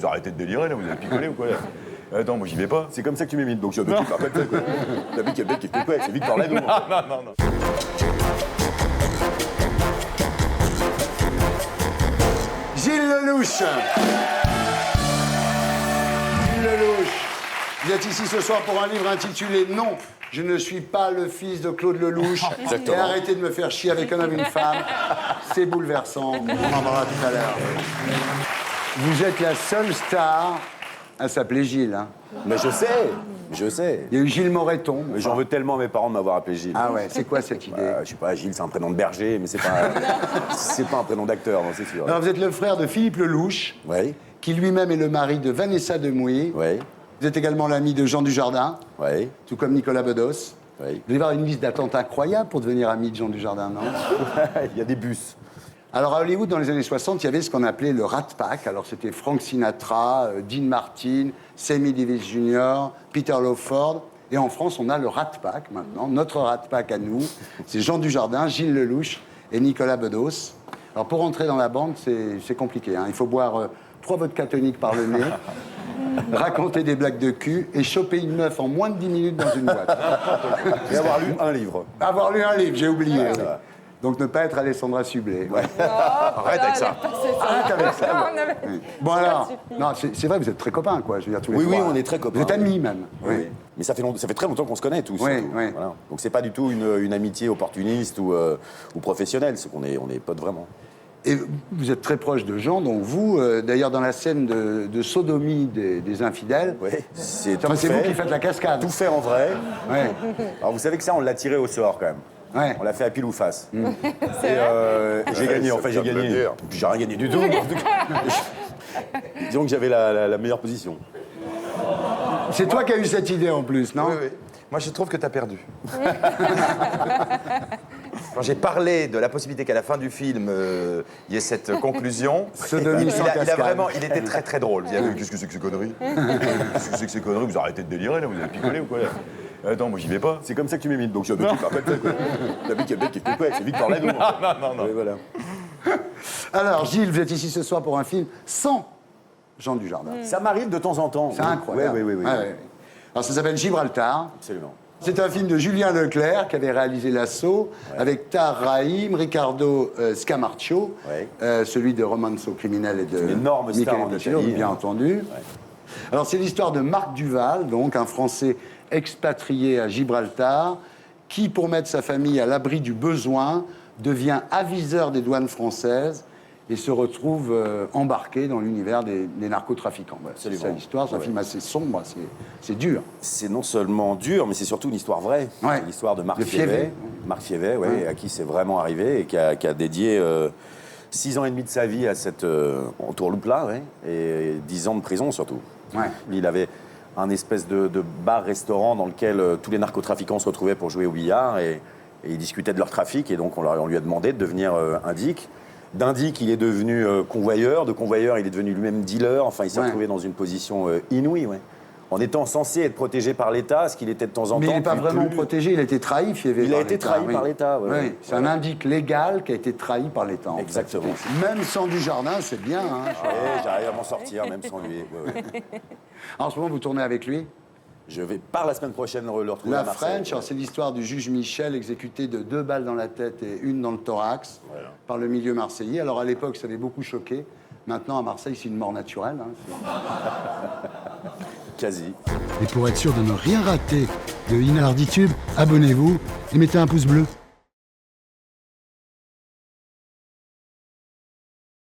Vous arrêtez de délirer, là, vous avez picolé ou quoi là? Attends, moi j'y vais pas. C'est comme ça que tu m'imites. Donc je tu te rappelles quoi. T'as vu qu'il y a le mec qui fait quoi? C'est Victor Lano. Non. Gilles Lelouch. Gilles Lelouch. Vous êtes ici ce soir pour un livre intitulé « Non, je ne suis pas le fils de Claude Lelouch ». Et arrêtez de me faire chier avec un homme et une femme. C'est bouleversant. On en parlera tout à l'heure. Vous êtes la seule star à s'appeler Gilles. Hein. Mais je sais. Il y a eu Gilles Moreton. Mais j'en veux tellement à mes parents de m'avoir appelé Gilles. Ah ouais, c'est quoi cette idée? Je sais pas, Gilles, c'est un prénom de berger, mais c'est pas un prénom d'acteur, non, c'est sûr. Alors vous êtes le frère de Philippe Lelouch, Oui, qui lui-même est le mari de Vanessa Demouy. oui, Vous êtes également l'ami de Jean Dujardin, oui, tout comme Nicolas Bedos. oui. Vous devez avoir une liste d'attente incroyable pour devenir ami de Jean Dujardin, non? Il y a des bus. Alors à Hollywood, dans les années 60, il y avait ce qu'on appelait le Rat Pack. Alors c'était Frank Sinatra, Dean Martin, Sammy Davis Jr., Peter Lawford. Et en France, on a le Rat Pack maintenant. Notre Rat Pack à nous, c'est Jean Dujardin, Gilles Lelouch et Nicolas Bedos. Alors pour entrer dans la bande, c'est compliqué. Hein. Il faut boire 3 vodka toniques par le nez, raconter des blagues de cul et choper une meuf en moins de 10 minutes dans une boîte. Et avoir lu un livre. Avoir lu un livre, j'ai oublié. Ouais, oui. ça va. Donc ne pas être Alessandra Sublet. Ouais. Arrête avec ça. Arrête avec ça. Oui. Bon alors, non, c'est vrai, vous êtes très copains, quoi. Je veux dire, tous les Oui, trois. on est très copains. Vous êtes amis même. Oui. Mais ça fait très longtemps qu'on se connaît tous. Oui, surtout. oui. Voilà. Donc c'est pas du tout une amitié opportuniste ou professionnelle, c'est qu'on est potes vraiment. Et vous êtes très proche de Jean, donc vous, d'ailleurs dans la scène de sodomie des infidèles, Oui, c'est c'est vous qui faites la cascade. Tout fait en vrai. Ouais. Alors vous savez que ça, on l'a tiré au sort quand même. Ouais. On l'a fait à pile ou face. Et j'ai gagné, enfin j'ai gagné. Puis j'ai rien gagné du tout. En tout cas. Disons que j'avais la meilleure position. C'est toi qui as eu cette idée en plus, non? Oui. Moi, je trouve que tu as perdu. Quand j'ai parlé de la possibilité qu'à la fin du film, il y ait cette conclusion, Sodomie sans cascade. il était très très drôle. Il y avait, Qu'est-ce que c'est que ces conneries? Qu'est-ce que c'est que ces conneries? Vous arrêtez de délirer, là, vous avez picolé ou quoi là? Attends, moi j'y vais pas. C'est comme ça que tu m'imites. Donc tu te rappelles quoi. T'as vu qu'il y a le mec qui fait quoi? C'est Victor Lano. Non. Et voilà. Alors Gilles, vous êtes ici ce soir pour un film sans Jean Dujardin. Ça m'arrive de temps en temps. C'est incroyable. Oui. Ouais, ouais. Alors ça s'appelle Gibraltar. Absolument. C'est un film de Julien Leclerc qui avait réalisé L'Assaut avec Tahar Rahim, Ricardo Scamarcio, celui de Romanzo Criminel et de une énorme star Michel en Pacino, Italie, bien hein. entendu. Ouais. Alors c'est l'histoire de Marc Duval, donc un Français expatrié à Gibraltar, qui, pour mettre sa famille à l'abri du besoin, devient aviseur des douanes françaises et se retrouve embarqué dans l'univers des narcotrafiquants. Voilà, c'est ça l'histoire, c'est un film assez sombre, c'est dur. C'est non seulement dur, mais c'est surtout une histoire vraie. Ouais. C'est l'histoire de Marc De Fievet. Fievet. Marc Fievet, ouais, à qui c'est vraiment arrivé et qui a dédié 6 ans et demi de sa vie à cette entourloupe-là, et 10 ans de prison surtout. Ouais. Il avait un espèce de bar-restaurant dans lequel tous les narcotrafiquants se retrouvaient pour jouer au billard et ils discutaient de leur trafic. Et donc on lui a demandé de devenir indique. D'indique, il est devenu convoyeur. De convoyeur, il est devenu lui-même dealer. Enfin, il s'est retrouvé dans une position inouïe, en étant censé être protégé par l'État, ce qu'il était de temps en temps. Mais il n'est pas vraiment protégé, il a été trahi, Fievet. Il a été trahi par l'État, oui. C'est un indique légal qui a été trahi par l'État. Exactement. En fait. Même sans Dujardin, c'est bien. Hein. J'arrive à m'en sortir, même sans lui. Ouais. En ce moment, vous tournez avec lui? Je vais, par la semaine prochaine, le retrouver La à Marseille. French, alors c'est l'histoire du juge Michel exécuté de 2 balles dans la tête et 1 dans le thorax par le milieu marseillais. Alors à l'époque, ça avait beaucoup choqué. Maintenant, à Marseille, c'est une mort naturelle. Hein. Quasi. Et pour être sûr de ne rien rater de Inarditube, abonnez-vous et mettez un pouce bleu.